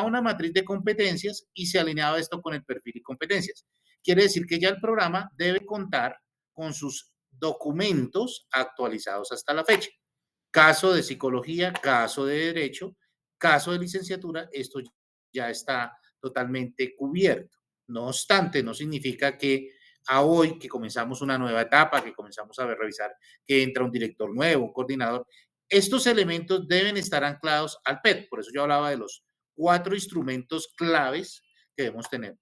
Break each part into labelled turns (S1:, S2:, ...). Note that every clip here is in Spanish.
S1: una matriz de competencias y se alineaba esto con el perfil y competencias. Quiere decir que ya el programa debe contar con sus documentos actualizados hasta la fecha. Caso de psicología, caso de derecho, caso de licenciatura, esto ya está totalmente cubierto. No obstante, no significa que a hoy que comenzamos una nueva etapa, que comenzamos a revisar que entra un director nuevo, un coordinador, estos elementos deben estar anclados al PET. Por eso yo hablaba de los 4 instrumentos claves que debemos tener.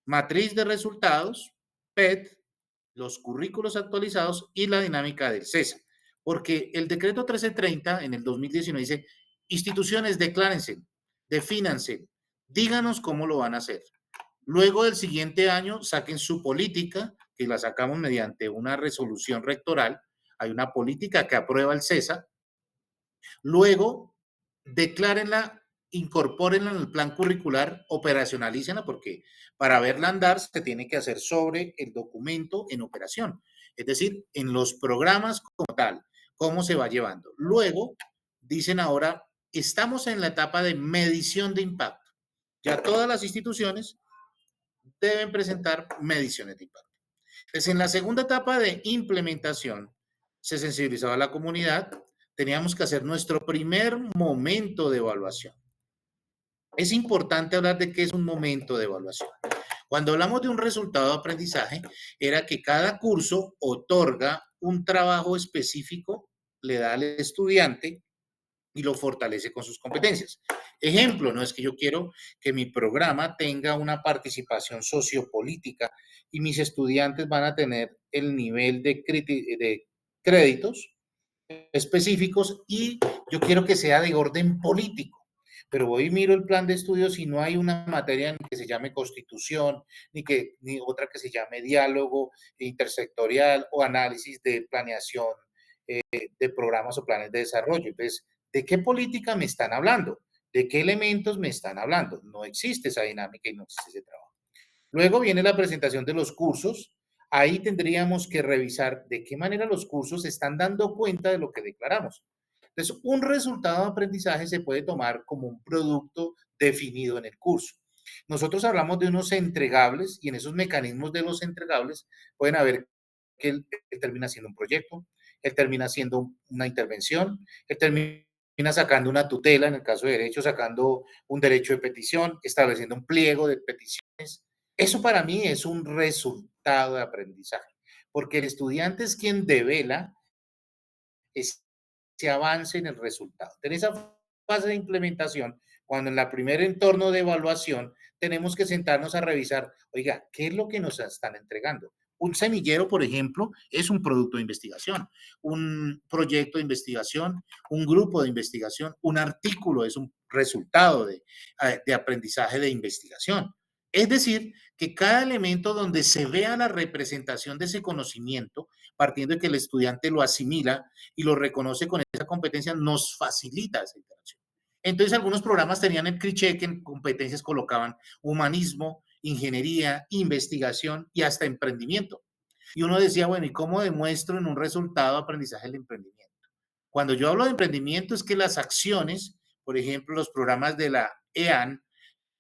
S1: Matriz de resultados, PET, los currículos actualizados y la dinámica del CESA. Porque el decreto 1330 en el 2019 dice, instituciones declárense, defínanse, díganos cómo lo van a hacer. Luego del siguiente año saquen su política, que la sacamos mediante una resolución rectoral. Hay una política que aprueba el CESA. Luego, declárenla, incorpórenla en el plan curricular, operacionalícenla, porque para verla andar se tiene que hacer sobre el documento en operación, es decir, en los programas como tal, cómo se va llevando. Luego, dicen ahora, estamos en la etapa de medición de impacto. Ya todas las instituciones deben presentar mediciones de impacto. Entonces, en la segunda etapa de implementación, se sensibilizaba a la comunidad, teníamos que hacer nuestro primer momento de evaluación. Es importante hablar de qué es un momento de evaluación. Cuando hablamos de un resultado de aprendizaje, era que cada curso otorga un trabajo específico, le da al estudiante y lo fortalece con sus competencias. Ejemplo, no es que yo quiero que mi programa tenga una participación sociopolítica y mis estudiantes van a tener el nivel de créditos específicos y yo quiero que sea de orden político. Pero voy y miro el plan de estudios y no hay una materia que se llame constitución, ni otra que se llame diálogo intersectorial o análisis de planeación de programas o planes de desarrollo. Entonces, ¿de qué política me están hablando? ¿De qué elementos me están hablando? No existe esa dinámica y no existe ese trabajo. Luego viene la presentación de los cursos. Ahí tendríamos que revisar de qué manera los cursos están dando cuenta de lo que declaramos. Entonces, un resultado de aprendizaje se puede tomar como un producto definido en el curso. Nosotros hablamos de unos entregables y en esos mecanismos de los entregables pueden haber que él termina siendo un proyecto, él termina siendo una intervención, él termina sacando una tutela, en el caso de derecho, sacando un derecho de petición, estableciendo un pliego de peticiones. Eso para mí es un resultado de aprendizaje, porque el estudiante es quien devela ese avance en el resultado. En esa fase de implementación, cuando en la primer entorno de evaluación tenemos que sentarnos a revisar, oiga, ¿qué es lo que nos están entregando? Un semillero, por ejemplo, es un producto de investigación, un proyecto de investigación, un grupo de investigación, un artículo es un resultado de aprendizaje de investigación. Es decir, que cada elemento donde se vea la representación de ese conocimiento, partiendo de que el estudiante lo asimila y lo reconoce con esa competencia, nos facilita esa interacción. Entonces, algunos programas tenían el cliché que en competencias colocaban humanismo, ingeniería, investigación y hasta emprendimiento. Y uno decía, bueno, ¿y cómo demuestro en un resultado de aprendizaje el emprendimiento? Cuando yo hablo de emprendimiento es que las acciones, por ejemplo, los programas de la EAN,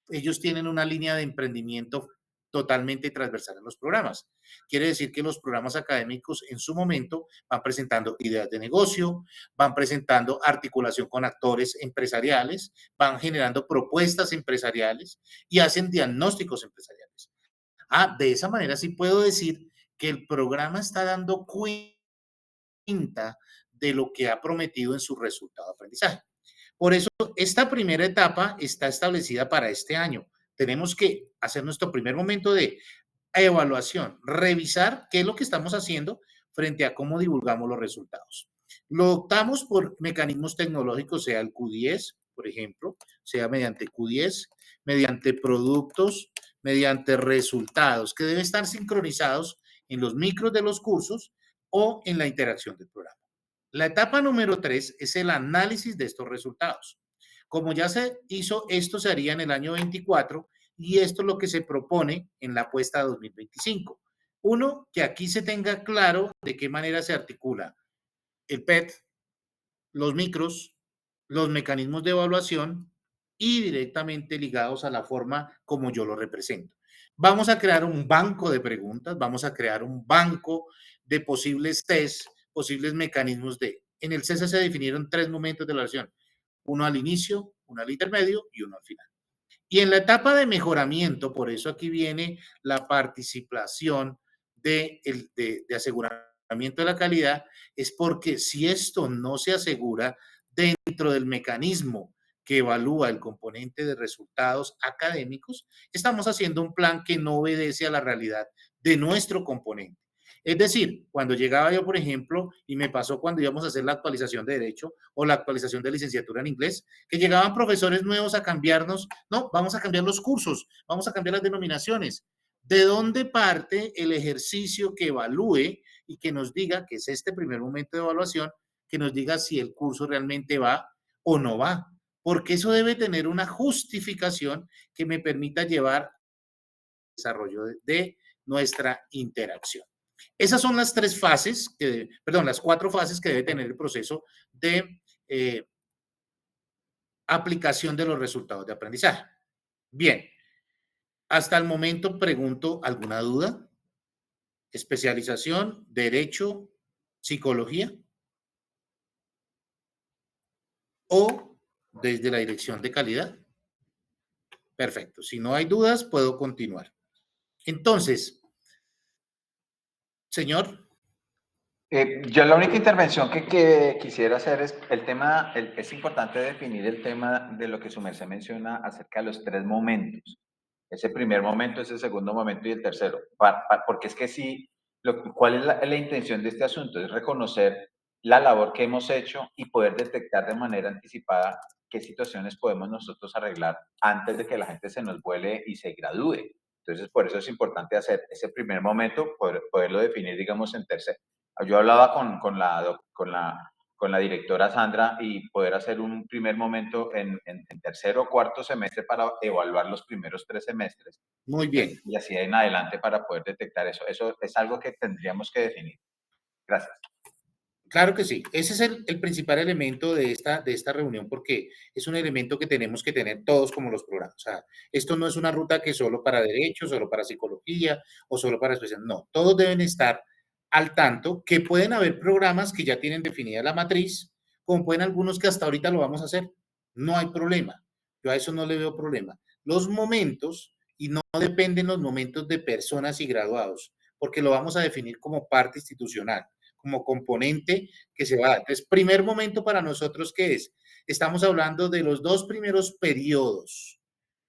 S1: ellos tienen una línea de emprendimiento totalmente transversal en los programas. Quiere decir que los programas académicos en su momento van presentando ideas de negocio, van presentando articulación con actores empresariales, van generando propuestas empresariales y hacen diagnósticos empresariales. De esa manera sí puedo decir que el programa está dando cuenta de lo que ha prometido en su resultado de aprendizaje. Por eso, esta primera etapa está establecida para este año. Tenemos que hacer nuestro primer momento de evaluación, revisar qué es lo que estamos haciendo frente a cómo divulgamos los resultados. Lo optamos por mecanismos tecnológicos, sea el Q10, por ejemplo, sea mediante Q10, mediante productos, mediante resultados, que deben estar sincronizados en los micros de los cursos o en la interacción del programa. La etapa número 3 es el análisis de estos resultados. Como ya se hizo, esto se haría en el año 24 y esto es lo que se propone en la apuesta 2025. Uno, que aquí se tenga claro de qué manera se articula el PET, los micros, los mecanismos de evaluación y directamente ligados a la forma como yo lo represento. Vamos a crear un banco de preguntas, vamos a crear un banco de posibles test, posibles mecanismos de. En el CESA se definieron 3 momentos de la oración, uno al inicio, uno al intermedio y uno al final. Y en la etapa de mejoramiento, por eso aquí viene la participación de aseguramiento de la calidad, es porque si esto no se asegura dentro del mecanismo que evalúa el componente de resultados académicos, estamos haciendo un plan que no obedece a la realidad de nuestro componente. Es decir, cuando llegaba yo, por ejemplo, y me pasó cuando íbamos a hacer la actualización de Derecho o la actualización de licenciatura en inglés, que llegaban profesores nuevos a cambiarnos, no, vamos a cambiar los cursos, vamos a cambiar las denominaciones. ¿De dónde parte el ejercicio que evalúe y que nos diga, que es este primer momento de evaluación, que nos diga si el curso realmente va o no va? Porque eso debe tener una justificación que me permita llevar el desarrollo de nuestra interacción. Esas son las las 4 fases que debe tener el proceso de aplicación de los resultados de aprendizaje. Bien, hasta el momento pregunto, ¿alguna duda? Especialización, derecho, psicología o desde la dirección de calidad. Perfecto. Si no hay dudas, puedo continuar. Entonces, señor,
S2: Yo la única intervención que quisiera hacer es el tema, es importante definir el tema de lo que su merced menciona acerca de los 3 momentos. Ese primer momento, ese segundo momento y el tercero. Porque es que sí, ¿cuál es la intención de este asunto? Es reconocer la labor que hemos hecho y poder detectar de manera anticipada qué situaciones podemos nosotros arreglar antes de que la gente se nos vuele y se gradúe. Entonces, por eso es importante hacer ese primer momento, poderlo definir, digamos, en tercer. Yo hablaba con la directora Sandra y poder hacer un primer momento en tercero o cuarto semestre para evaluar los primeros 3 semestres
S1: muy bien.
S2: y así en adelante para poder detectar eso. Eso es algo que tendríamos que definir. Gracias.
S1: Claro que sí. Ese es el principal elemento de esta reunión porque es un elemento que tenemos que tener todos como los programas. O sea, esto no es una ruta que solo para derecho, solo para psicología o solo para especial. No, todos deben estar al tanto que pueden haber programas que ya tienen definida la matriz, como pueden algunos que hasta ahorita lo vamos a hacer. No hay problema. Yo a eso no le veo problema. Los momentos, y no dependen los momentos de personas y graduados, porque lo vamos a definir como parte institucional como componente que se va a dar. Entonces, primer momento para nosotros, ¿qué es? Estamos hablando de los 2 primeros periodos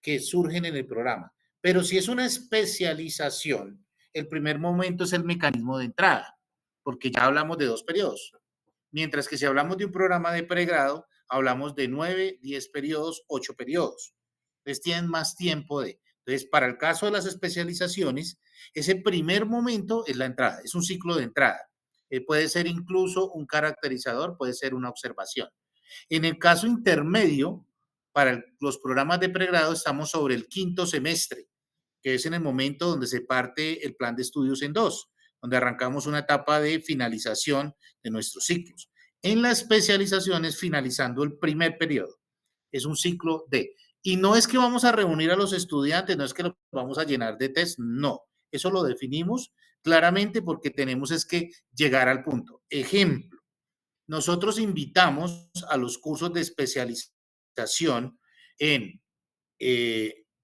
S1: que surgen en el programa. Pero si es una especialización, el primer momento es el mecanismo de entrada, porque ya hablamos de 2 periodos. Mientras que si hablamos de un programa de pregrado, hablamos de 9, 10 periodos, 8 periodos. Entonces tienen más tiempo de. Entonces, para el caso de las especializaciones, ese primer momento es la entrada, es un ciclo de entrada. Puede ser incluso un caracterizador, puede ser una observación. En el caso intermedio, para los programas de pregrado, estamos sobre el quinto semestre, que es en el momento donde se parte el plan de estudios en 2, donde arrancamos una etapa de finalización de nuestros ciclos. En la especialización es finalizando el primer periodo. Es un ciclo de. Y no es que vamos a reunir a los estudiantes, no es que los vamos a llenar de test, no. Eso lo definimos claramente porque tenemos es que llegar al punto. Ejemplo, nosotros invitamos a los cursos de especialización en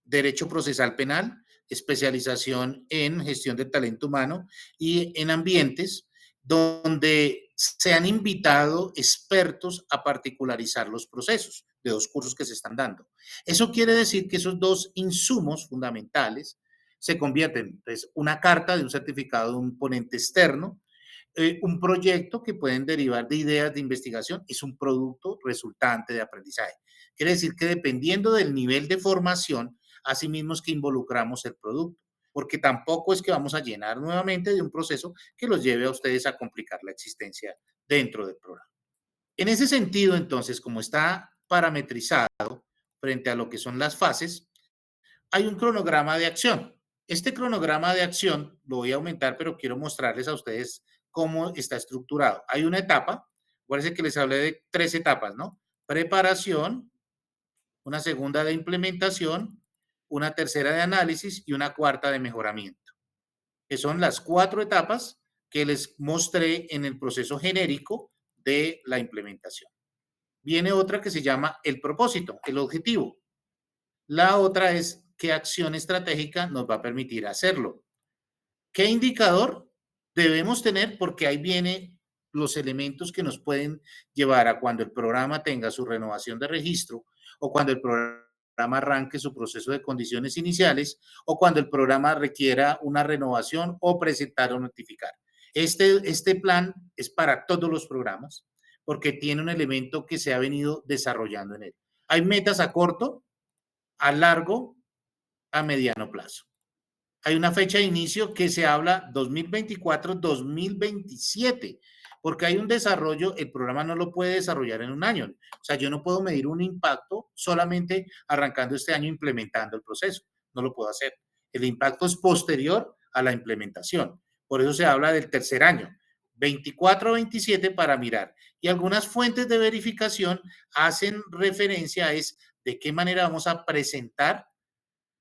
S1: Derecho Procesal Penal, especialización en Gestión del Talento Humano y en ambientes donde se han invitado expertos a particularizar los procesos de 2 cursos que se están dando. Eso quiere decir que esos 2 insumos fundamentales se convierten en pues, una carta de un certificado de un ponente externo, un proyecto que pueden derivar de ideas de investigación, es un producto resultante de aprendizaje. Quiere decir que dependiendo del nivel de formación, asimismo es que involucramos el producto, porque tampoco es que vamos a llenar nuevamente de un proceso que los lleve a ustedes a complicar la existencia dentro del programa. En ese sentido, entonces, como está parametrizado frente a lo que son las fases, hay un cronograma de acción. Este cronograma de acción lo voy a aumentar, pero quiero mostrarles a ustedes cómo está estructurado. Hay una etapa, parece que les hablé de 3 etapas, ¿no? Preparación, una segunda de implementación, una tercera de análisis y una cuarta de mejoramiento, que son las 4 etapas que les mostré en el proceso genérico de la implementación. Viene otra que se llama el propósito, el objetivo. La otra es qué acción estratégica nos va a permitir hacerlo. ¿Qué indicador debemos tener? Porque ahí vienen los elementos que nos pueden llevar a cuando el programa tenga su renovación de registro o cuando el programa arranque su proceso de condiciones iniciales o cuando el programa requiera una renovación o presentar o notificar. Este plan es para todos los programas porque tiene un elemento que se ha venido desarrollando en él. Hay metas a corto, a largo, a mediano plazo. Hay una fecha de inicio que se habla 2024-2027, porque hay un desarrollo, el programa no lo puede desarrollar en un año. O sea, yo no puedo medir un impacto solamente arrancando este año implementando el proceso. No lo puedo hacer. El impacto es posterior a la implementación. Por eso se habla del tercer año, 24-27 para mirar. Y algunas fuentes de verificación hacen referencia a es de qué manera vamos a presentar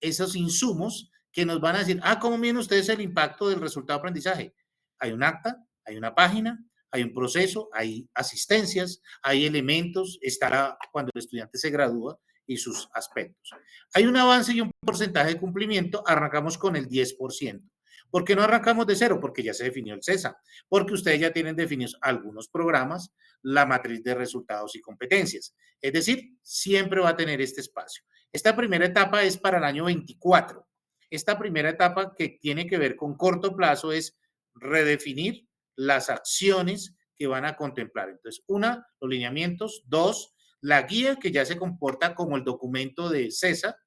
S1: esos insumos que nos van a decir, ¿cómo miden ustedes el impacto del resultado de aprendizaje? Hay un acta, hay una página, hay un proceso, hay asistencias, hay elementos, estará cuando el estudiante se gradúa y sus aspectos. Hay un avance y un porcentaje de cumplimiento, arrancamos con el 10%. ¿Por qué no arrancamos de cero? Porque ya se definió el CESA, porque ustedes ya tienen definidos algunos programas, la matriz de resultados y competencias. Es decir, siempre va a tener este espacio. Esta primera etapa es para el año 24. Esta primera etapa que tiene que ver con corto plazo es redefinir las acciones que van a contemplar. Entonces, una, los lineamientos. Dos, la guía que ya se comporta como el documento de CESA.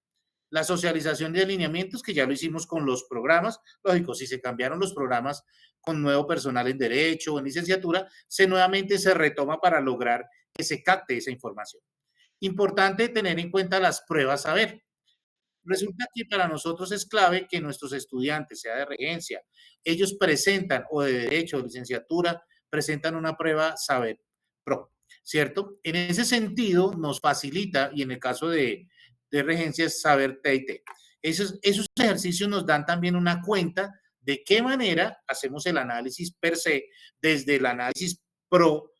S1: La socialización de alineamientos, que ya lo hicimos con los programas. Lógico, si se cambiaron los programas con nuevo personal en derecho o en licenciatura, nuevamente se retoma para lograr que se capte esa información. Importante tener en cuenta las pruebas saber. Resulta que para nosotros es clave que nuestros estudiantes, sea de regencia, ellos presentan, o de derecho, o licenciatura, presentan una prueba saber pro, ¿cierto? En ese sentido nos facilita, y en el caso de regencia es saber TIT. Esos ejercicios nos dan también una cuenta de qué manera hacemos el análisis per se, desde el análisis pro,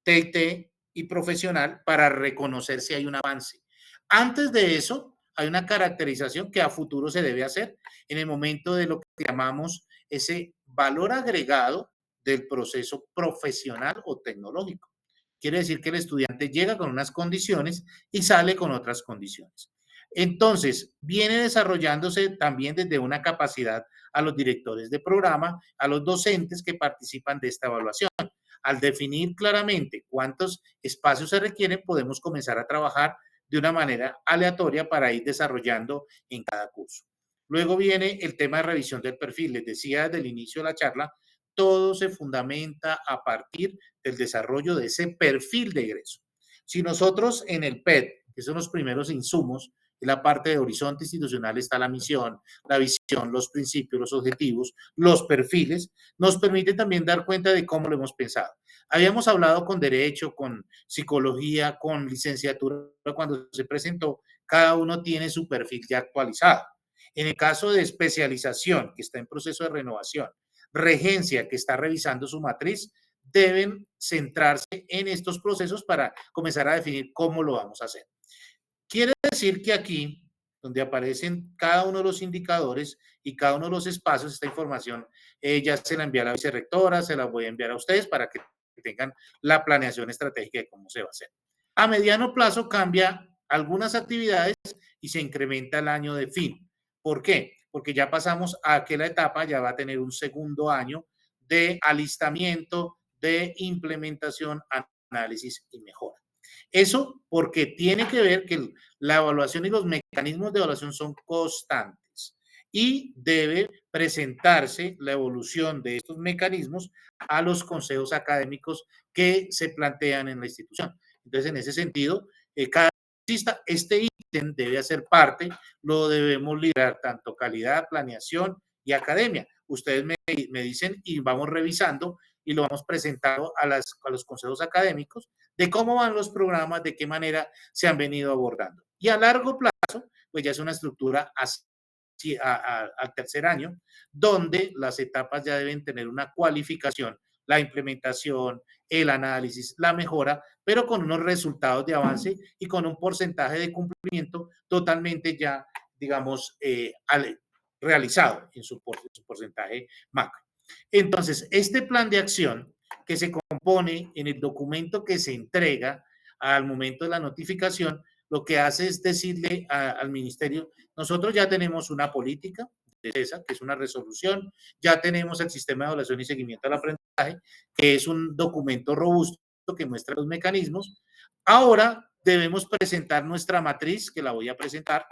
S1: TIT y profesional, para reconocer si hay un avance. Antes de eso, hay una caracterización que a futuro se debe hacer en el momento de lo que llamamos ese valor agregado del proceso profesional o tecnológico. Quiere decir que el estudiante llega con unas condiciones y sale con otras condiciones. Entonces, viene desarrollándose también desde una capacidad a los directores de programa, a los docentes que participan de esta evaluación. Al definir claramente cuántos espacios se requieren, podemos comenzar a trabajar de una manera aleatoria para ir desarrollando en cada curso. Luego viene el tema de revisión del perfil. Les decía desde el inicio de la charla, todo se fundamenta a partir del desarrollo de ese perfil de egreso. Si nosotros en el PET, que son los primeros insumos, en la parte de horizonte institucional está la misión, la visión, los principios, los objetivos, los perfiles, nos permite también dar cuenta de cómo lo hemos pensado. Habíamos hablado con derecho, con psicología, con licenciatura, cuando se presentó, cada uno tiene su perfil ya actualizado. En el caso de especialización, que está en proceso de renovación, regencia, que está revisando su matriz, deben centrarse en estos procesos para comenzar a definir cómo lo vamos a hacer. Quiere decir que aquí, donde aparecen cada uno de los indicadores y cada uno de los espacios, esta información ya se la envía a la vicerrectora, se la voy a enviar a ustedes para que tengan la planeación estratégica de cómo se va a hacer. A mediano plazo cambia algunas actividades y se incrementa el año de fin. ¿Por qué? Porque ya pasamos a que la etapa ya va a tener un segundo año de alistamiento, de implementación, análisis y mejora. Eso porque tiene que ver que la evaluación y los mecanismos de evaluación son constantes y debe presentarse la evolución de estos mecanismos a los consejos académicos que se plantean en la institución. Entonces, en ese sentido, cada este ítem debe hacer parte, lo debemos liderar tanto calidad, planeación y academia. Ustedes me dicen y vamos revisando y lo vamos presentando a los consejos académicos de cómo van los programas, de qué manera se han venido abordando. Y a largo plazo, pues ya es una estructura al tercer año, donde las etapas ya deben tener una cualificación, la implementación, el análisis, la mejora, pero con unos resultados de avance y con un porcentaje de cumplimiento totalmente ya, digamos, realizado en su porcentaje macro. Entonces, este plan de acción que se compone en el documento que se entrega al momento de la notificación, lo que hace es decirle al ministerio, nosotros ya tenemos una política de CESA, que es una resolución, ya tenemos el sistema de evaluación y seguimiento al aprendizaje, que es un documento robusto que muestra los mecanismos. Ahora debemos presentar nuestra matriz, que la voy a presentar.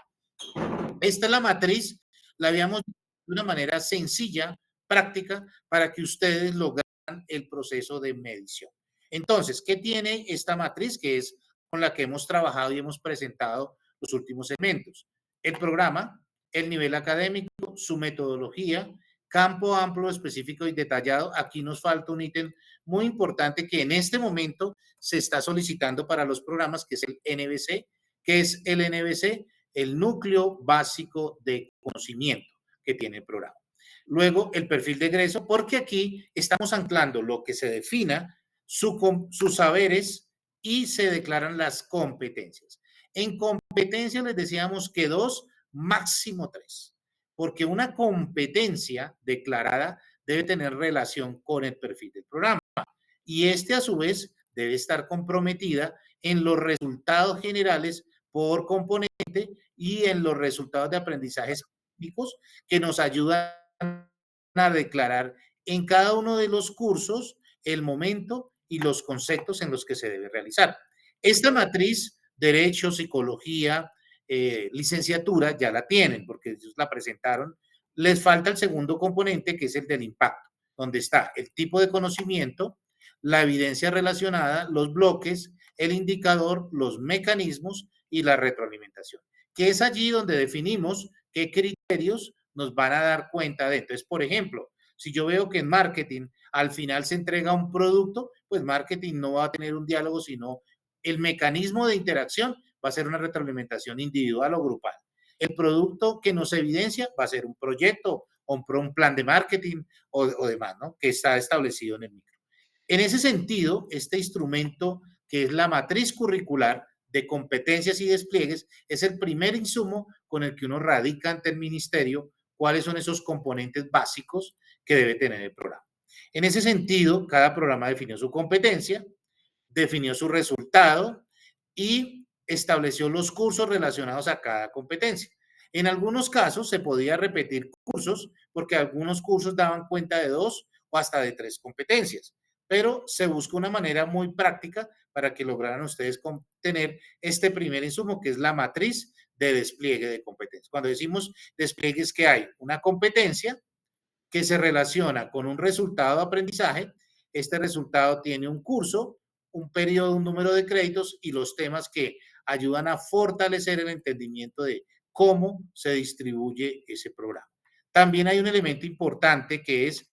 S1: Esta es la matriz, la habíamos de una manera sencilla, práctica, para que ustedes lograran el proceso de medición. Entonces, ¿qué tiene esta matriz? Que es con la que hemos trabajado y hemos presentado los últimos segmentos. El programa, el nivel académico, su metodología, campo amplio, específico y detallado. Aquí nos falta un ítem muy importante que en este momento se está solicitando para los programas, que es el NBC. ¿Qué es el NBC? El núcleo básico de conocimiento que tiene el programa. Luego, el perfil de egreso, porque aquí estamos anclando lo que se defina, sus saberes y se declaran las competencias. En competencias les decíamos que 2, máximo 3, porque una competencia declarada debe tener relación con el perfil del programa y este a su vez debe estar comprometida en los resultados generales por componente y en los resultados de aprendizaje específicos que nos ayudan a declarar en cada uno de los cursos el momento y los conceptos en los que se debe realizar. Esta matriz, Derecho, Psicología, licenciatura, ya la tienen porque ellos la presentaron. Les falta el segundo componente, que es el del impacto, donde está el tipo de conocimiento, la evidencia relacionada, los bloques, el indicador, los mecanismos y la retroalimentación, que es allí donde definimos qué criterios nos van a dar cuenta de. Entonces, por ejemplo, si yo veo que en marketing al final se entrega un producto, pues marketing no va a tener un diálogo, sino el mecanismo de interacción va a ser una retroalimentación individual o grupal. El producto que nos evidencia va a ser un proyecto o un plan de marketing o demás, ¿no? Que está establecido en el micro. En ese sentido, este instrumento que es la matriz curricular de competencias y despliegues es el primer insumo con el que uno radica ante el ministerio cuáles son esos componentes básicos que debe tener el programa. En ese sentido, cada programa definió su competencia, definió su resultado y estableció los cursos relacionados a cada competencia. En algunos casos se podía repetir cursos porque algunos cursos daban cuenta de 2 o hasta de 3 competencias, pero se busca una manera muy práctica para que lograran ustedes tener este primer insumo, que es la matriz de despliegue de competencias. Cuando decimos despliegue es que hay una competencia que se relaciona con un resultado de aprendizaje. Este resultado tiene un curso, un periodo, un número de créditos y los temas que ayudan a fortalecer el entendimiento de cómo se distribuye ese programa. También hay un elemento importante que es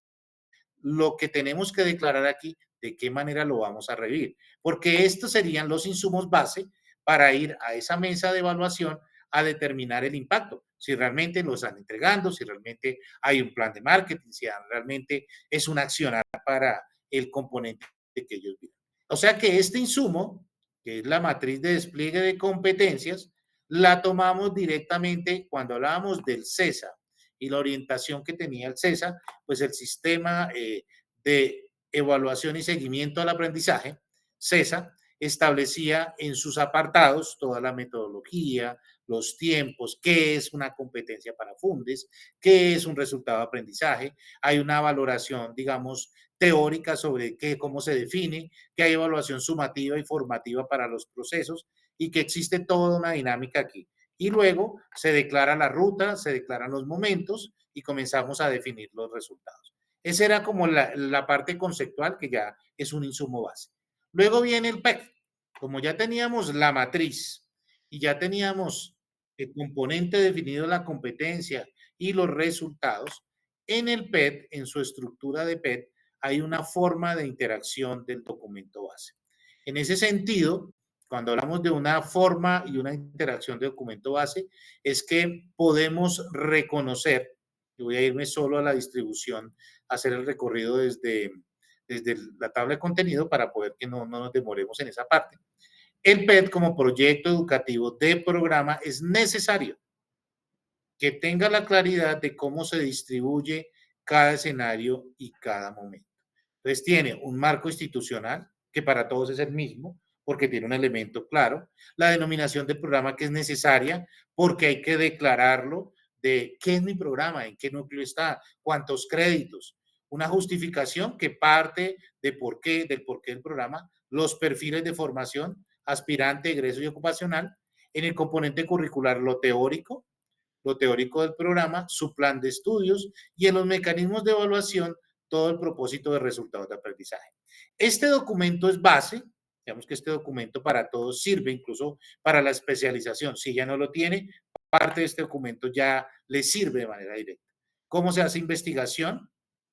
S1: lo que tenemos que declarar aquí, de qué manera lo vamos a revivir, porque estos serían los insumos base para ir a esa mesa de evaluación a determinar el impacto, si realmente lo están entregando, si realmente hay un plan de marketing, si realmente es una acción para el componente que ellos viven. O sea que este insumo, que es la matriz de despliegue de competencias, la tomamos directamente cuando hablábamos del CESA y la orientación que tenía el CESA, pues el sistema de evaluación y seguimiento al aprendizaje, CESA, establecía en sus apartados toda la metodología, los tiempos, qué es una competencia para Fundes, qué es un resultado de aprendizaje. Hay una valoración, digamos, teórica sobre qué, cómo se define, que hay evaluación sumativa y formativa para los procesos y que existe toda una dinámica aquí. Y luego se declara la ruta, se declaran los momentos y comenzamos a definir los resultados. Esa era como la parte conceptual que ya es un insumo base. Luego viene el PEC. Como ya teníamos la matriz y ya teníamos el componente definido, la competencia y los resultados, en el PET, en su estructura de PET, hay una forma de interacción del documento base. En ese sentido, cuando hablamos de una forma y una interacción de documento base, es que podemos reconocer, y voy a irme solo a la distribución, hacer el recorrido desde la tabla de contenido para poder que no nos demoremos en esa parte. El PET como proyecto educativo de programa es necesario que tenga la claridad de cómo se distribuye cada escenario y cada momento. Entonces tiene un marco institucional que para todos es el mismo porque tiene un elemento claro, la denominación del programa que es necesaria porque hay que declararlo de qué es mi programa, en qué núcleo está, cuántos créditos, una justificación que parte de por qué, del porqué del programa, los perfiles de formación, aspirante, egreso y ocupacional, en el componente curricular lo teórico del programa, su plan de estudios y en los mecanismos de evaluación todo el propósito de resultados de aprendizaje. Este documento es base, digamos que este documento para todos sirve, incluso para la especialización. Si ya no lo tiene, parte de este documento ya le sirve de manera directa. ¿Cómo se hace investigación?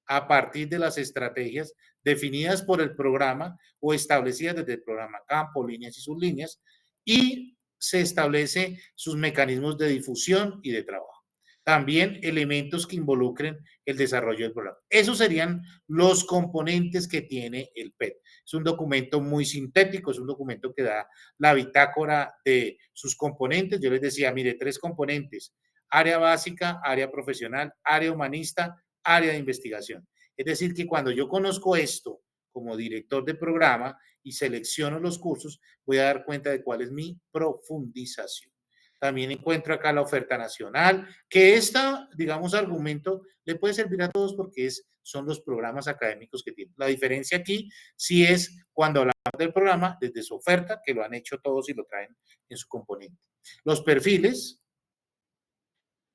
S1: A partir de las estrategias definidas por el programa o establecidas desde el programa, campo, líneas y sublíneas, y se establece sus mecanismos de difusión y de trabajo. También elementos que involucren el desarrollo del programa. Esos serían los componentes que tiene el PET. Es un documento muy sintético, es un documento que da la bitácora de sus componentes. Yo les decía, mire, 3 componentes: área básica, área profesional, área humanista, área de investigación. Es decir, que cuando yo conozco esto como director de programa y selecciono los cursos, voy a dar cuenta de cuál es mi profundización. También encuentro acá la oferta nacional, que esta, digamos, argumento le puede servir a todos porque son los programas académicos que tienen. La diferencia aquí sí es cuando hablamos del programa desde su oferta, que lo han hecho todos y lo traen en su componente. Los perfiles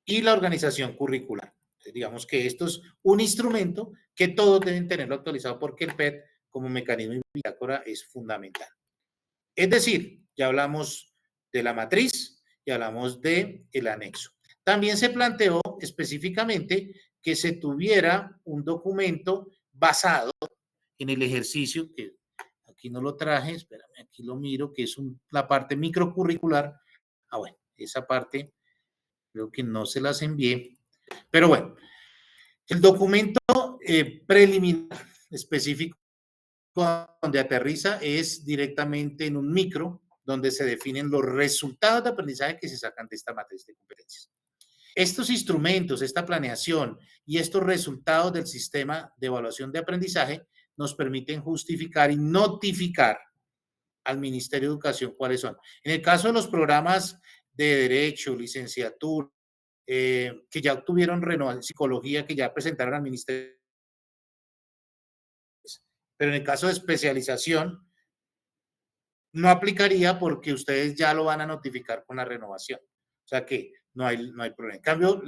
S1: y la organización curricular. Entonces, digamos que esto es un instrumento que todos deben tenerlo actualizado porque el PET como mecanismo de bitácora es fundamental. Es decir, ya hablamos de la matriz y hablamos del anexo. También se planteó específicamente que se tuviera un documento basado en el ejercicio, que aquí no lo traje, espérame, aquí lo miro, que es la parte microcurricular. Ah, bueno, esa parte creo que no se las envié, pero bueno, el documento preliminar específico donde aterriza es directamente en un micro, donde se definen los resultados de aprendizaje que se sacan de esta matriz de competencias. Estos instrumentos, esta planeación y estos resultados del sistema de evaluación de aprendizaje nos permiten justificar y notificar al Ministerio de Educación cuáles son. En el caso de los programas de Derecho, licenciatura, que ya obtuvieron renovación, psicología, que ya presentaron al Ministerio, pero en el caso de especialización, no aplicaría porque ustedes ya lo van a notificar con la renovación. O sea que no hay problema. En cambio,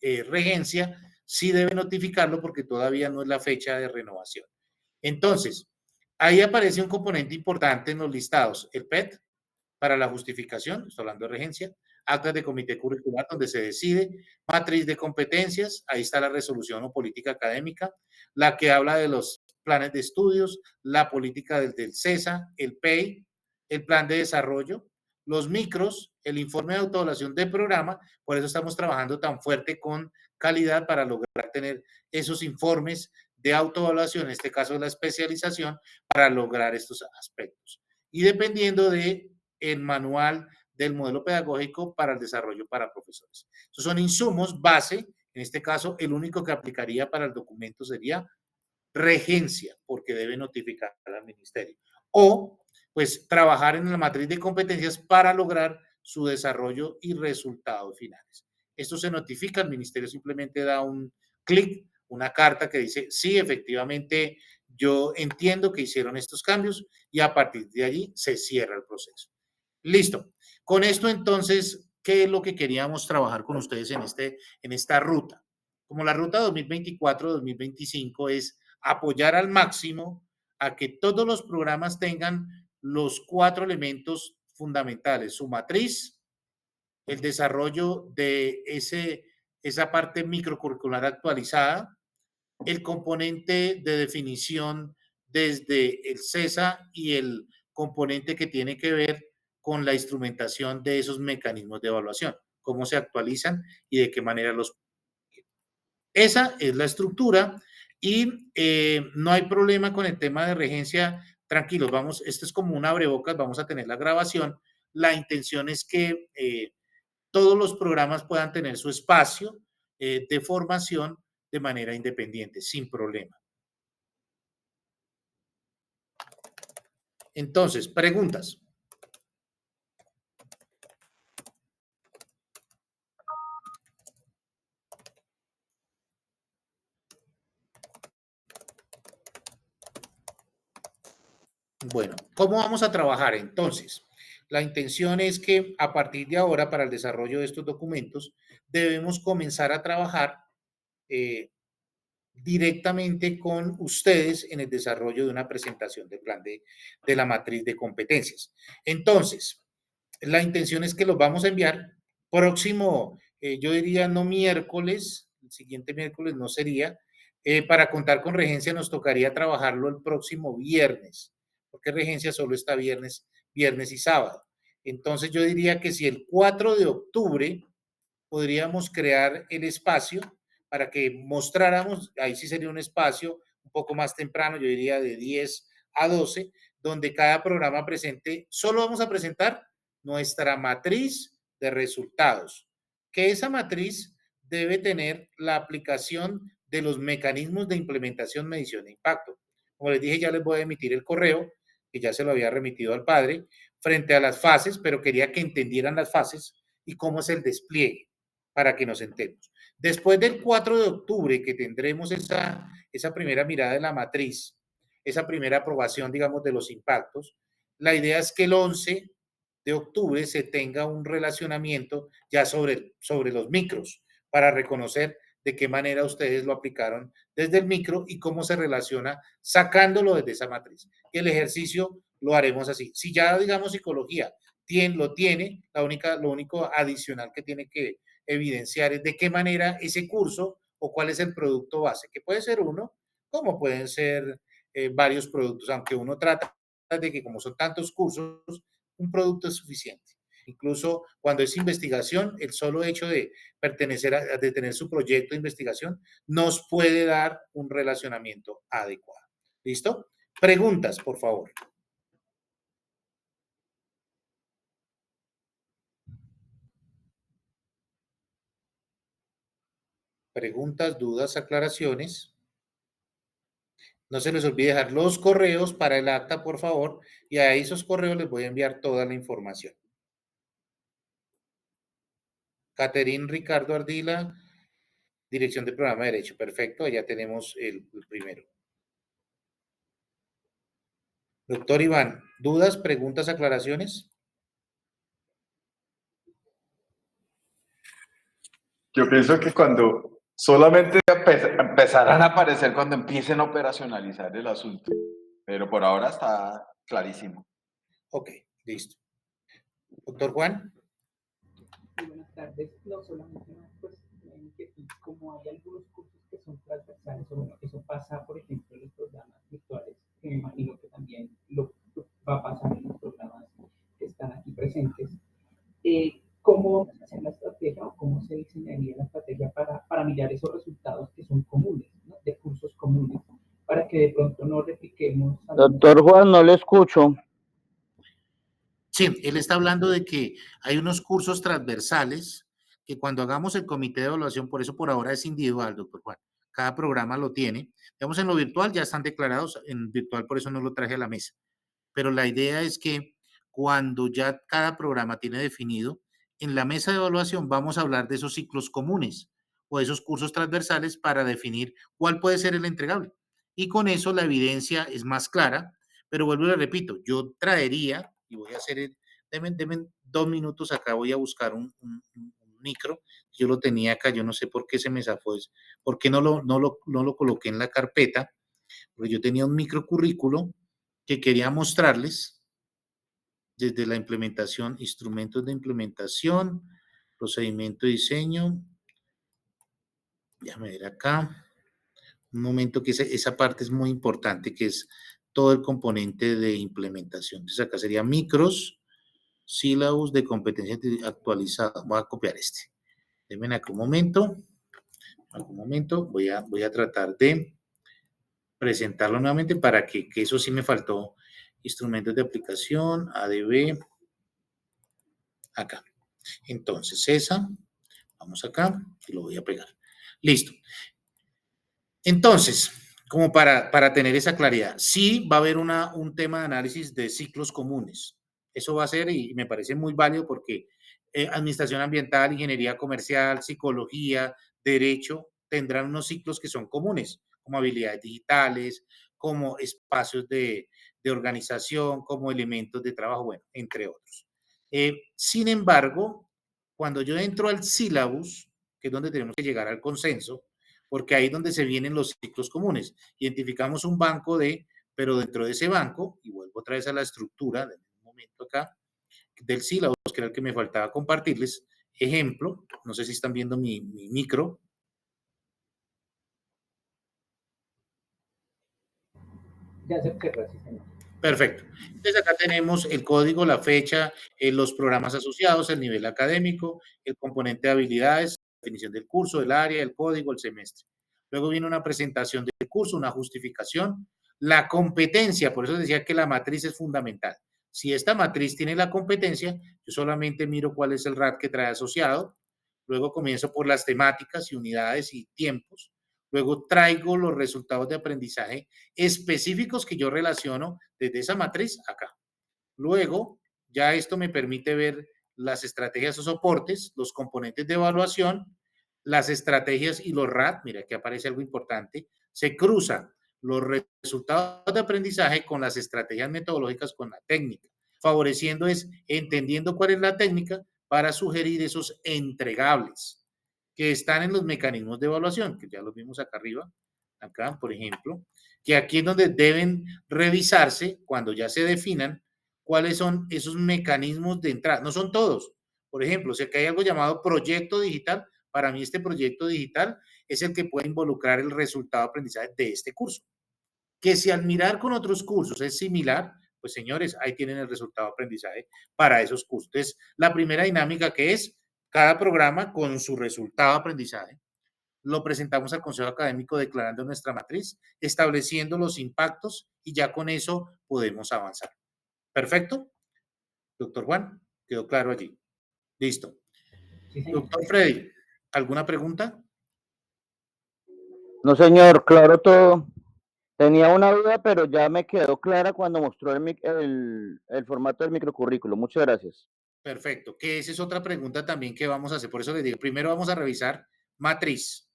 S1: regencia sí debe notificarlo porque todavía no es la fecha de renovación. Entonces, ahí aparece un componente importante en los listados, el PET para la justificación, estoy hablando de regencia, actas de comité curricular donde se decide, matriz de competencias, ahí está la resolución o política académica, la que habla de los planes de estudios, la política del CESA, el PEI, el plan de desarrollo, los micros, el informe de autoevaluación del programa, por eso estamos trabajando tan fuerte con calidad para lograr tener esos informes de autoevaluación, en este caso la especialización, para lograr estos aspectos. Y dependiendo de el manual del modelo pedagógico para el desarrollo para profesores. Estos son insumos base, en este caso el único que aplicaría para el documento sería regencia, porque debe notificar al ministerio. O pues trabajar en la matriz de competencias para lograr su desarrollo y resultados finales. Esto se notifica, el ministerio simplemente da un clic, una carta que dice, sí, efectivamente, yo entiendo que hicieron estos cambios y a partir de allí se cierra el proceso. Listo. Con esto entonces, ¿qué es lo que queríamos trabajar con ustedes en esta ruta? Como la ruta 2024-2025 es apoyar al máximo a que todos los programas tengan los 4 elementos fundamentales, su matriz, el desarrollo de esa parte microcurricular actualizada, el componente de definición desde el CESA y el componente que tiene que ver con la instrumentación de esos mecanismos de evaluación, cómo se actualizan y de qué manera los... Esa es la estructura y no hay problema con el tema de regencia. Tranquilos, vamos, esto es como un abrebocas, vamos a tener la grabación. La intención es que todos los programas puedan tener su espacio de formación de manera independiente, sin problema. Entonces, preguntas. Bueno, ¿cómo vamos a trabajar entonces? La intención es que a partir de ahora, para el desarrollo de estos documentos, debemos comenzar a trabajar eh, directamente con ustedes en el desarrollo de una presentación del plan de la matriz de competencias. Entonces, la intención es que los vamos a enviar próximo, yo diría no miércoles, el siguiente miércoles no sería, para contar con regencia nos tocaría trabajarlo el próximo viernes, porque regencia solo está viernes y sábado. Entonces yo diría que si el 4 de octubre podríamos crear el espacio para que mostráramos, ahí sí sería un espacio un poco más temprano, yo diría de 10 a 12, donde cada programa presente, solo vamos a presentar nuestra matriz de resultados, que esa matriz debe tener la aplicación de los mecanismos de implementación, medición e impacto. Como les dije, ya les voy a emitir el correo, que ya se lo había remitido al padre, frente a las fases, pero quería que entendieran las fases y cómo es el despliegue para que nos sentemos. Después del 4 de octubre, que tendremos esa primera mirada de la matriz, esa primera aprobación, digamos, de los impactos, la idea es que el 11 de octubre se tenga un relacionamiento ya sobre los micros para reconocer de qué manera ustedes lo aplicaron desde el micro y cómo se relaciona sacándolo desde esa matriz. Y el ejercicio lo haremos así. Si ya, digamos, psicología lo tiene, lo único adicional que tiene que evidenciar es de qué manera ese curso o cuál es el producto base, que puede ser uno, como pueden ser varios productos, aunque uno trata de que como son tantos cursos, un producto es suficiente. Incluso cuando es investigación, el solo hecho de pertenecer de tener su proyecto de investigación nos puede dar un relacionamiento adecuado. ¿Listo? Preguntas, por favor. Preguntas, dudas, aclaraciones. No se les olvide dejar los correos para el acta, por favor, y a esos correos les voy a enviar toda la información. Caterín Ricardo Ardila, Dirección del Programa de Derecho. Perfecto, ya tenemos el primero. Doctor Iván, ¿dudas, preguntas, aclaraciones?
S2: Yo pienso que cuando solamente empezarán a aparecer cuando empiecen a operacionalizar el asunto, pero por ahora está clarísimo.
S1: Ok, listo. Doctor Juan.
S3: Muy buenas tardes. No solamente pues como hay algunos cursos que son transversales, o bueno, eso pasa, por ejemplo, en los programas virtuales, que me imagino que también lo va a pasar en los programas que están aquí presentes. ¿Cómo vamos a hacer la estrategia o cómo se diseñaría la estrategia para mirar esos resultados que son comunes, ¿no? De cursos comunes, para que de pronto no repliquemos?
S4: Doctor Juan, no le escucho.
S1: Sí, él está hablando de que hay unos cursos transversales que cuando hagamos el comité de evaluación, por eso por ahora es individual, doctor Juan, cada programa lo tiene. Digamos, en lo virtual ya están declarados, en virtual por eso no lo traje a la mesa. Pero la idea es que cuando ya cada programa tiene definido, en la mesa de evaluación vamos a hablar de esos ciclos comunes o esos cursos transversales para definir cuál puede ser el entregable. Y con eso la evidencia es más clara, pero vuelvo y le repito, yo traería, y voy a hacer, denme 2 minutos acá, voy a buscar un micro, yo lo tenía acá, yo no sé por qué se me zafó, por qué no lo coloqué en la carpeta, porque yo tenía un microcurrículo que quería mostrarles desde la implementación, instrumentos de implementación, procedimiento de diseño. Déjame ver acá. Un momento que esa parte es muy importante, que es todo el componente de implementación. Entonces acá sería micros. Sílabus de competencia actualizada. Voy a copiar este. Denme acá un momento. Voy a tratar de presentarlo nuevamente para que eso sí me faltó. Instrumentos de aplicación, ADB. Acá. Entonces, esa. Vamos acá y lo voy a pegar. Listo. Entonces, como para tener esa claridad, sí va a haber un tema de análisis de ciclos comunes. Eso va a ser, y me parece muy válido porque administración ambiental, ingeniería comercial, psicología, derecho, tendrán unos ciclos que son comunes, como habilidades digitales, como espacios de organización, como elementos de trabajo, bueno, entre otros. Sin embargo, cuando yo entro al sílabus, que es donde tenemos que llegar al consenso, porque ahí es donde se vienen los ciclos comunes. Identificamos un banco pero dentro de ese banco, y vuelvo otra vez a la estructura, de un momento acá, del sílabus, que era el que me faltaba compartirles. Ejemplo, no sé si están viendo mi micro.
S3: Ya se observa, sí, señor.
S1: Perfecto. Entonces acá tenemos el código, la fecha, los programas asociados, el nivel académico, el componente de habilidades, la definición del curso, el área, el código, el semestre. Luego viene una presentación del curso, una justificación, la competencia, por eso decía que la matriz es fundamental. Si esta matriz tiene la competencia, yo solamente miro cuál es el RAT que trae asociado, luego comienzo por las temáticas y unidades y tiempos, luego traigo los resultados de aprendizaje específicos que yo relaciono desde esa matriz acá. Luego, ya esto me permite ver las estrategias o soportes, los componentes de evaluación, las estrategias y los RAT, mira aquí aparece algo importante, se cruzan los resultados de aprendizaje con las estrategias metodológicas con la técnica, favoreciendo entendiendo cuál es la técnica para sugerir esos entregables que están en los mecanismos de evaluación, que ya los vimos acá arriba, acá, por ejemplo, que aquí es donde deben revisarse cuando ya se definan cuáles son esos mecanismos de entrada. No son todos. Por ejemplo, si acá hay algo llamado proyecto digital, para mí este proyecto digital es el que puede involucrar el resultado de aprendizaje de este curso. Que si al mirar con otros cursos es similar, pues señores, ahí tienen el resultado de aprendizaje para esos cursos. Entonces, la primera dinámica que es cada programa con su resultado de aprendizaje, lo presentamos al Consejo Académico declarando nuestra matriz, estableciendo los impactos y ya con eso podemos avanzar. ¿Perfecto? Doctor Juan, quedó claro allí. Listo.
S3: Sí, señor.
S1: Doctor Freddy, ¿alguna pregunta?
S4: No, señor, claro todo. Tenía una duda, pero ya me quedó clara cuando mostró el formato del microcurrículo. Muchas gracias.
S1: Perfecto, que esa es otra pregunta también que vamos a hacer. Por eso les digo, primero vamos a revisar matriz.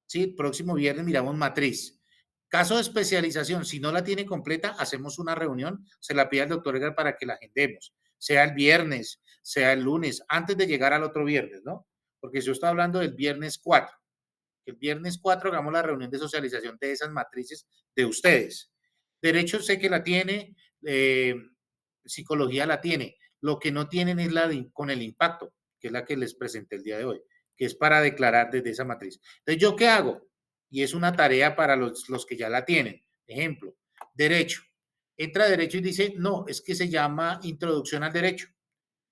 S1: ¿Sí? El próximo viernes miramos matriz. Caso de especialización, si no la tiene completa, hacemos una reunión, se la pide al doctor Edgar para que la agendemos, sea el viernes, sea el lunes, antes de llegar al otro viernes, ¿no? Porque yo estoy hablando del viernes 4. El viernes 4 hagamos la reunión de socialización de esas matrices de ustedes. Derecho sé que la tiene, psicología la tiene. Lo que no tienen es la con el impacto, que es la que les presenté el día de hoy, que es para declarar desde esa matriz. Entonces, ¿yo qué hago? Y es una tarea para los que ya la tienen. Ejemplo, derecho. Entra a derecho y dice, no, es que se llama introducción al derecho.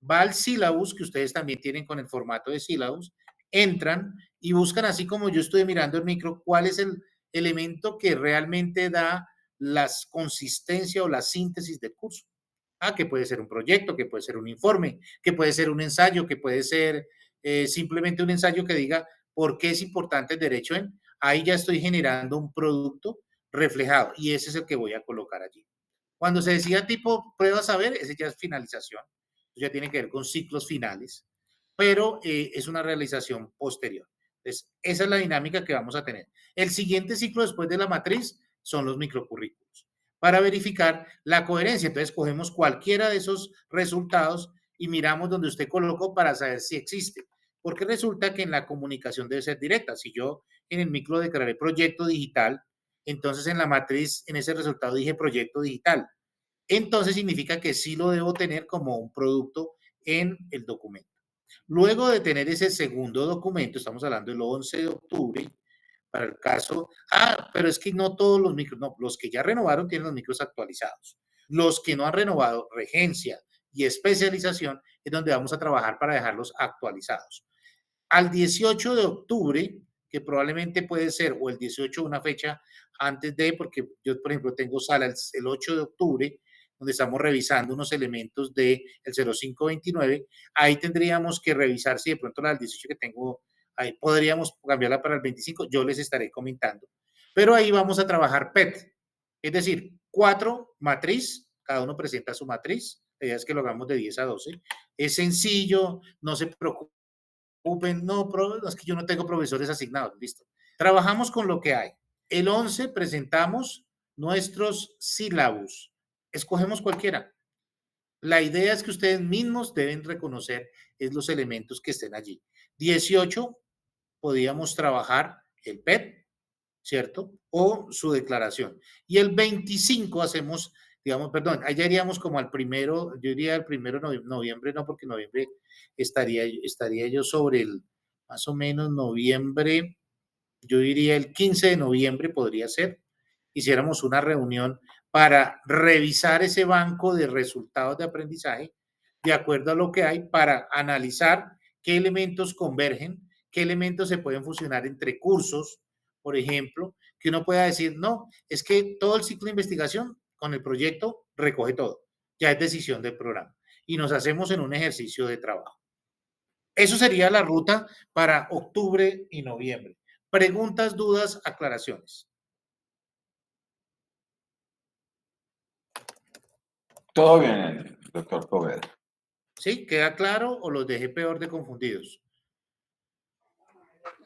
S1: Va al sílabus, que ustedes también tienen con el formato de sílabus, entran y buscan, así como yo estoy mirando el micro, cuál es el elemento que realmente da la consistencia o la síntesis del curso. Que puede ser un proyecto, que puede ser un informe, que puede ser un ensayo, que puede ser simplemente un ensayo que diga por qué es importante el derecho en. Ahí ya estoy generando un producto reflejado y ese es el que voy a colocar allí. Cuando se decida tipo prueba saber, ese ya es finalización, ya tiene que ver con ciclos finales, pero es una realización posterior. Entonces, esa es la dinámica que vamos a tener. El siguiente ciclo después de la matriz son los microcurrículos para verificar la coherencia. Entonces, cogemos cualquiera de esos resultados y miramos donde usted colocó para saber si existe. Porque resulta que en la comunicación debe ser directa. Si yo en el micro declaré proyecto digital, entonces en la matriz, en ese resultado dije proyecto digital. Entonces significa que sí lo debo tener como un producto en el documento. Luego de tener ese segundo documento, estamos hablando del 11 de octubre, para el caso, pero es que no todos los micros, no, los que ya renovaron tienen los micros actualizados. Los que no han renovado, regencia y especialización es donde vamos a trabajar para dejarlos actualizados. Al 18 de octubre, que probablemente puede ser, o el 18 una fecha antes de, porque yo, por ejemplo, tengo sala el 8 de octubre, donde estamos revisando unos elementos del 0529, ahí tendríamos que revisar si de pronto la del 18 que tengo, ahí podríamos cambiarla para el 25, yo les estaré comentando. Pero ahí vamos a trabajar PET, es decir, 4 matriz, cada uno presenta su matriz, la idea es que lo hagamos de 10 a 12, es sencillo, no se preocupen, no, es que yo no tengo profesores asignados, listo. Trabajamos con lo que hay. El 11 presentamos nuestros sílabus. Escogemos cualquiera. La idea es que ustedes mismos deben reconocer los elementos que estén allí. 18 podíamos trabajar el PET, ¿cierto? O su declaración. Y el 25 hacemos, digamos, perdón, allá iríamos como al primero, yo diría el primero de noviembre, no, porque noviembre estaría yo sobre el, más o menos noviembre, yo diría el 15 de noviembre podría ser, hiciéramos una reunión para revisar ese banco de resultados de aprendizaje de acuerdo a lo que hay para analizar qué elementos convergen, qué elementos se pueden fusionar entre cursos, por ejemplo, que uno pueda decir, no, es que todo el ciclo de investigación con el proyecto recoge todo, ya es decisión del programa y nos hacemos en un ejercicio de trabajo. Eso sería la ruta para octubre y noviembre. Preguntas, dudas, aclaraciones.
S2: Todo bien, doctor Poveda.
S1: ¿Sí? ¿Queda claro o los dejé peor de confundidos?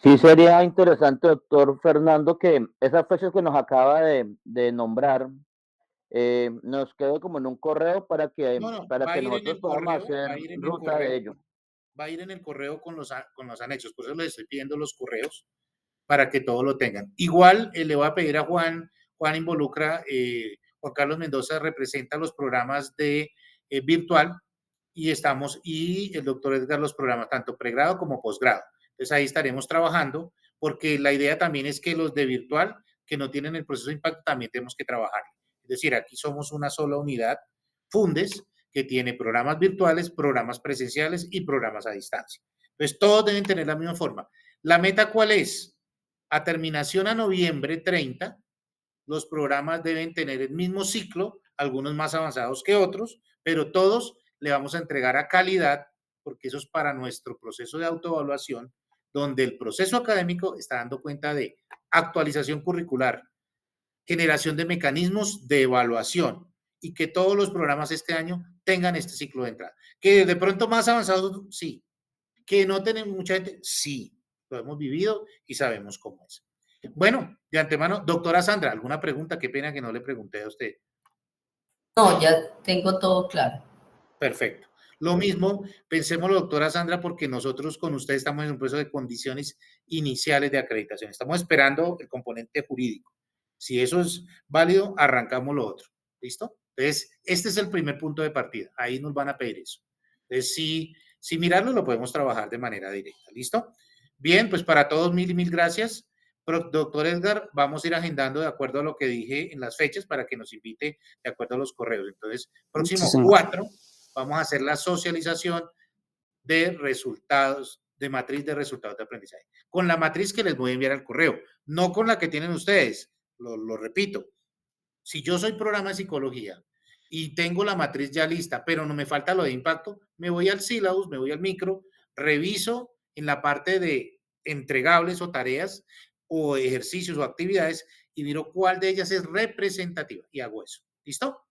S4: Sí, sería interesante, doctor Fernando, que esas fechas que nos acaba de nombrar nos quede como en un correo para que,
S1: No,
S4: para
S1: va a
S4: que
S1: ir en
S4: nosotros
S1: el
S4: podamos
S1: correo,
S4: hacer
S1: va a ir en el
S4: ruta de
S1: correo,
S4: ello.
S1: va a ir en el correo con los anexos, por eso les estoy pidiendo los correos para que todos lo tengan. Igual le voy a pedir a Juan involucra, Juan Carlos Mendoza representa los programas de virtual y el doctor Edgar los programas tanto pregrado como posgrado. Entonces ahí estaremos trabajando porque la idea también es que los de virtual que no tienen el proceso de impacto también tenemos que trabajar. Es decir, aquí somos una sola unidad, Fundes, que tiene programas virtuales, programas presenciales y programas a distancia. Entonces todos deben tener la misma forma. ¿La meta cuál es? A terminación a noviembre 30, los programas deben tener el mismo ciclo, algunos más avanzados que otros, pero todos le vamos a entregar a calidad, porque eso es para nuestro proceso de autoevaluación, donde el proceso académico está dando cuenta de actualización curricular, generación de mecanismos de evaluación y que todos los programas este año tengan este ciclo de entrada. Que de pronto más avanzados, sí. Que no tenemos mucha gente, sí. Lo hemos vivido y sabemos cómo es. Bueno, de antemano, doctora Sandra, ¿alguna pregunta? Qué pena que no le pregunté a usted.
S5: No, ya tengo todo claro.
S1: Perfecto. Lo mismo, pensemos, doctora Sandra, porque nosotros con usted estamos en un proceso de condiciones iniciales de acreditación. Estamos esperando el componente jurídico. Si eso es válido, arrancamos lo otro. ¿Listo? Entonces, este es el primer punto de partida. Ahí nos van a pedir eso. Entonces, si mirarlo, lo podemos trabajar de manera directa. ¿Listo? Bien, pues para todos, mil gracias. Doctor Edgar, vamos a ir agendando de acuerdo a lo que dije en las fechas para que nos invite de acuerdo a los correos. Entonces, próximo 4, vamos a hacer la socialización de resultados, de matriz de resultados de aprendizaje. Con la matriz que les voy a enviar al correo, no con la que tienen ustedes. Lo repito. Si yo soy programa de psicología y tengo la matriz ya lista, pero no me falta lo de impacto, me voy al sílabus, me voy al micro, reviso en la parte de entregables o tareas o ejercicios o actividades y miro cuál de ellas es representativa y hago eso. ¿Listo?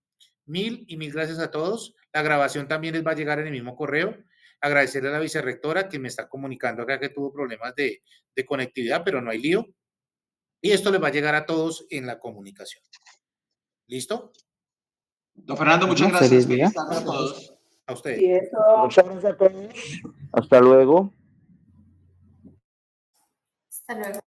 S1: Mil gracias a todos. La grabación también les va a llegar en el mismo correo. Agradecerle a la vicerrectora que me está comunicando acá que tuvo problemas de conectividad, pero no hay lío. Y esto les va a llegar a todos en la comunicación. ¿Listo?
S2: Don Fernando, muchas gracias. Feliz tarde a todos.
S1: A ustedes.
S3: Y eso...
S4: Muchas gracias a todos. Hasta luego.
S5: Hasta luego.